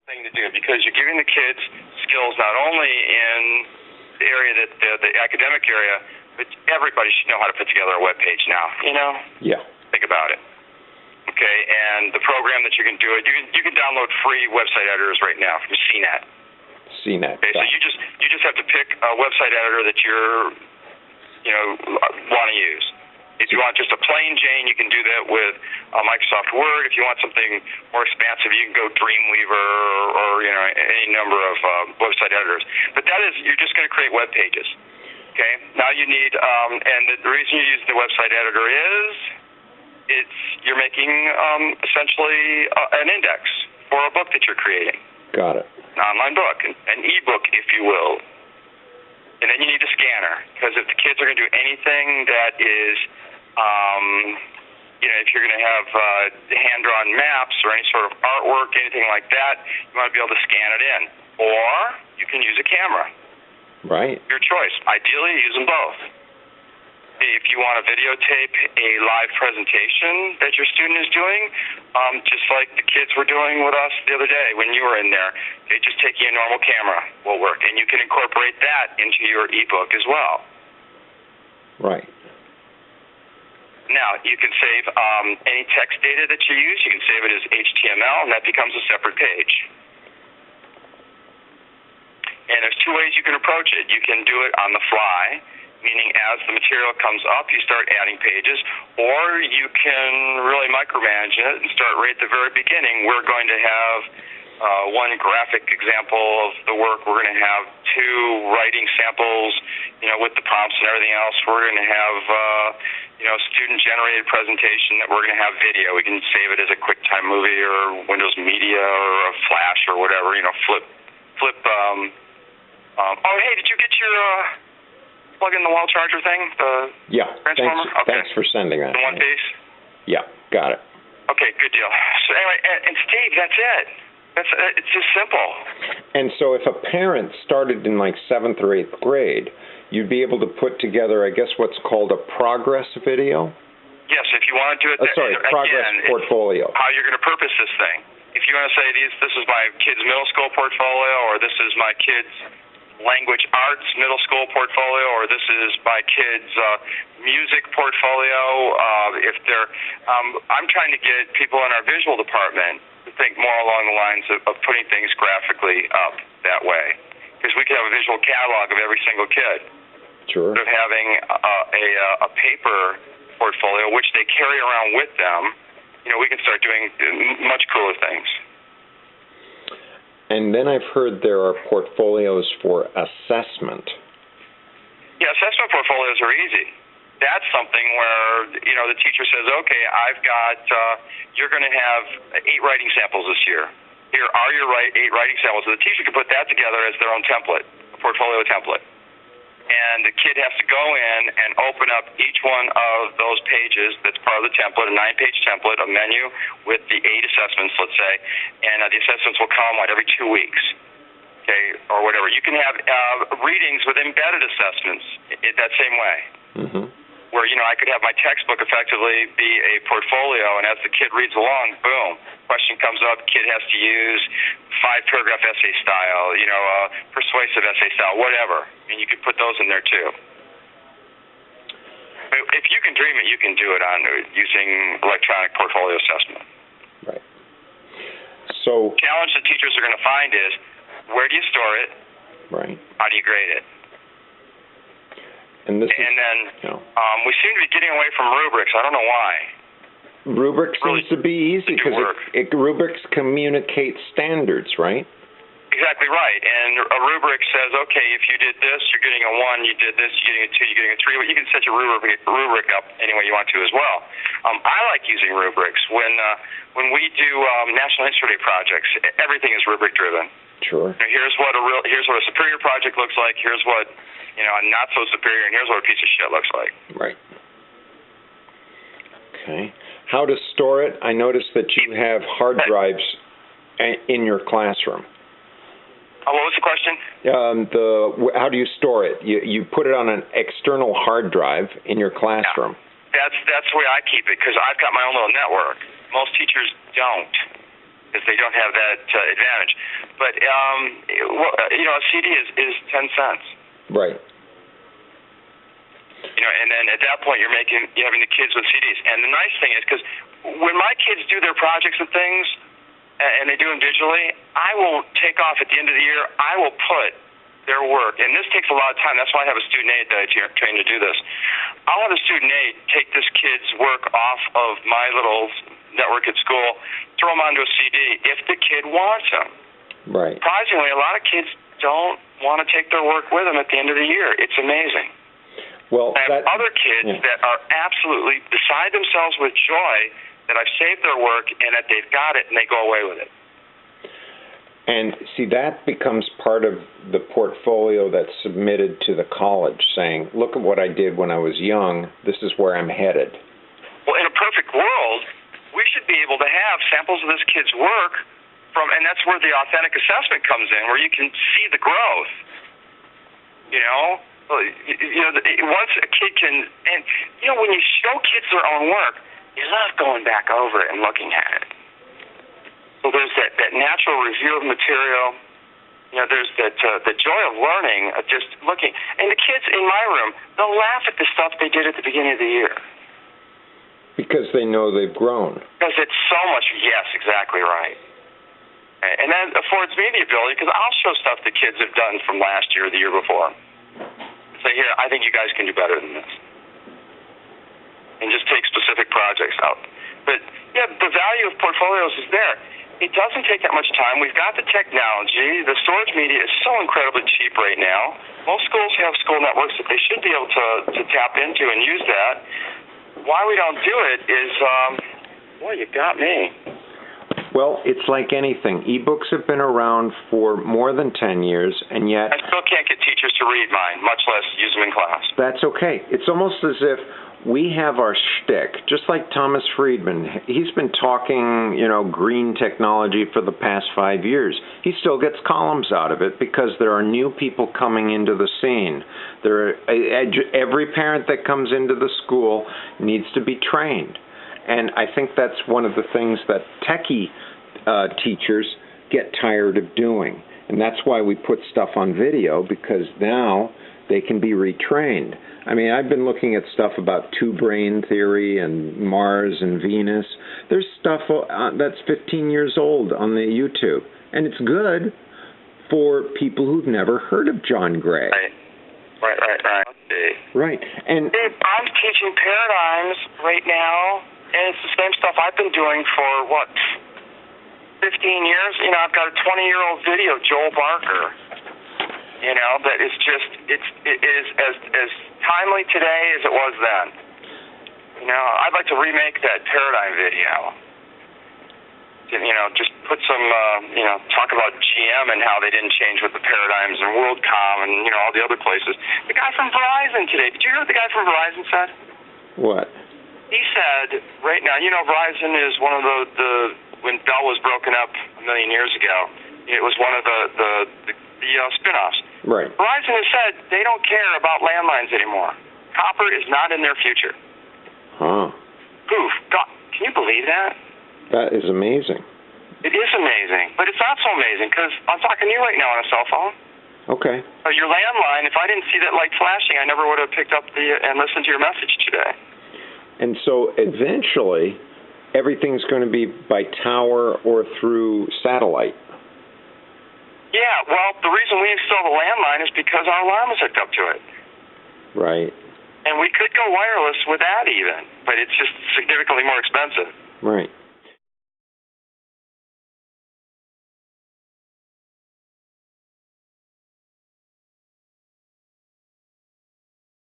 thing to do, because you're giving the kids skills not only in the area that the academic area, but everybody should know how to put together a web page now. Yeah. Think about it. Okay, and the program that you can do it, you can download free website editors right now from CNET. CNET. Okay, so you just have to pick a website editor that you're want to use. If you want just a plain Jane, you can do that with Microsoft Word. If you want something more expansive, you can go Dreamweaver or any number of website editors. But you're just going to create web pages. Okay. Now you need, and the reason you use the website editor is you're making essentially an index for a book that you're creating. Got it. An online book, an e-book, if you will. And then you need a scanner, because if the kids are going to do anything that is if you're going to have hand-drawn maps or any sort of artwork, anything like that, you want to be able to scan it in. Or you can use a camera. Right. Your choice. Ideally, use them both. If you want to videotape a live presentation that your student is doing, just like the kids were doing with us the other day when you were in there, just taking a normal camera will work. And you can incorporate that into your ebook as well. Right. Now, you can save any text data that you use. You can save it as HTML, and that becomes a separate page. And there's two ways you can approach it. You can do it on the fly, meaning as the material comes up, you start adding pages, or you can really micromanage it and start right at the very beginning. We're going to have one graphic example of the work. We're going to have two writing samples, with the prompts and everything else. We're going to have student-generated presentation that we're going to have video. We can save it as a QuickTime movie or Windows Media or a Flash or whatever, flip. Hey, did you get your plug-in-the-wall charger thing? Yeah, transformer? Thanks for sending that. In one piece? Yeah, got it. Okay, good deal. So anyway, and Steve, that's it. It's just simple. And so if a parent started in like 7th or 8th grade, you'd be able to put together, I guess, what's called a progress video? Yes, if you want to do it. Progress portfolio. How you're going to purpose this thing. If you want to say, this is my kid's middle school portfolio, or this is my kid's language arts middle school portfolio, or this is my kid's music portfolio. I'm trying to get people in our visual department to think more along the lines of putting things graphically up that way, because we could have a visual catalog of every single kid. Sure. Instead of having a paper portfolio, which they carry around with them, we can start doing much cooler things. And then I've heard there are portfolios for assessment. Yeah, assessment portfolios are easy. That's something where, the teacher says, okay, I've got, you're going to have 8 writing samples this year. Here are your 8 writing samples. So the teacher can put that together as their own template, a portfolio template. And the kid has to go in and open up each one of those pages that's part of the template, a 9-page template, a menu with the 8 assessments, let's say, and the assessments will come every 2 weeks, okay, or whatever. You can have readings with embedded assessments that same way, where, I could have my textbook effectively be a portfolio, and as the kid reads along, boom, question comes up, kid has to use 5-paragraph essay style, persuasive essay style, whatever. And you could put those in there too. If you can dream it, you can do it on using electronic portfolio assessment. Right. So the challenge that teachers are going to find is, where do you store it? Right. How do you grade it? And then we seem to be getting away from rubrics. I don't know why. Rubrics seems to be easy because rubrics communicate standards, right? Exactly right. And a rubric says, okay, if you did this, you're getting a 1. You did this, you're getting a 2. You're getting a 3. But you can set your rubric up any way you want to as well. I like using rubrics when we do National History Day projects. Everything is rubric driven. Sure. Here's what a superior project looks like. Here's what a not so superior, and here's what a piece of shit looks like. Right. Okay. How to store it? I noticed that you have hard drives in your classroom. What was the question? How do you store it? You put it on an external hard drive in your classroom. Yeah. That's the way I keep it, because I've got my own little network. Most teachers don't. because they don't have that advantage. But a CD is 10 cents. Right. And then at that point you're having the kids with CDs. And the nice thing is, because when my kids do their projects and things, and they do them digitally, I will take off at the end of the year. I will put their work, and this takes a lot of time. That's why I have a student aide that I train to do this. I'll have a student aide take this kid's work off of my little network at school, throw them onto a CD if the kid wants them. Right. Surprisingly, a lot of kids don't want to take their work with them at the end of the year. It's amazing. Well, I have other kids that are absolutely beside themselves with joy that I've saved their work and that they've got it and they go away with it. And see, that becomes part of the portfolio that's submitted to the college, saying, look at what I did when I was young. This is where I'm headed. Well, in a perfect world, we should be able to have samples of this kid's work and that's where the authentic assessment comes in, where you can see the growth. Once a kid can, and when you show kids their own work, you love going back over it and looking at it. So there's that natural review of material. There's the joy of learning, of just looking. And the kids in my room, they'll laugh at the stuff they did at the beginning of the year. Because they know they've grown. Because it's so much, yes, exactly right. And that affords me the ability, because I'll show stuff the kids have done from last year or the year before. Say, here, I think you guys can do better than this. And just take specific projects out. But, the value of portfolios is there. It doesn't take that much time. We've got the technology. The storage media is so incredibly cheap right now. Most schools have school networks that they should be able to tap into and use that. Why we don't do it is, you got me. Well, it's like anything. E-books have been around for more than 10 years, and yet I still can't get teachers to read mine, much less use them in class. That's okay. It's almost as if we have our shtick, just like Thomas Friedman. He's been talking, green technology for the past 5 years. He still gets columns out of it because there are new people coming into the scene. Every parent that comes into the school needs to be trained. And I think that's one of the things that techie teachers get tired of doing. And that's why we put stuff on video, because now they can be retrained. I mean, I've been looking at stuff about two-brain theory and Mars and Venus. There's stuff that's 15 years old on the YouTube. And it's good for people who've never heard of John Gray. Right. Right. And I'm teaching paradigms right now, and it's the same stuff I've been doing for, 15 years? I've got a 20-year-old video, Joel Barker, that is just, it is as timely today as it was then. I'd like to remake that paradigm video. Just put some, talk about GM and how they didn't change with the paradigms and WorldCom and, all the other places. The guy from Verizon today, did you hear what the guy from Verizon said? What? He said, right now, Verizon is one of the when Bell was broken up a million years ago, it was one of the spin-offs. Right. Verizon has said they don't care about landlines anymore. Copper is not in their future. Huh. Poof. God, can you believe that? That is amazing. It is amazing, but it's not so amazing because I'm talking to you right now on a cell phone. Okay. Your landline, if I didn't see that light flashing, I never would have picked up and listened to your message today. And so eventually, everything's going to be by tower or through satellite. Yeah, well, the reason we installed a landline is because our alarm is hooked up to it. Right. And we could go wireless with that even, but it's just significantly more expensive. Right.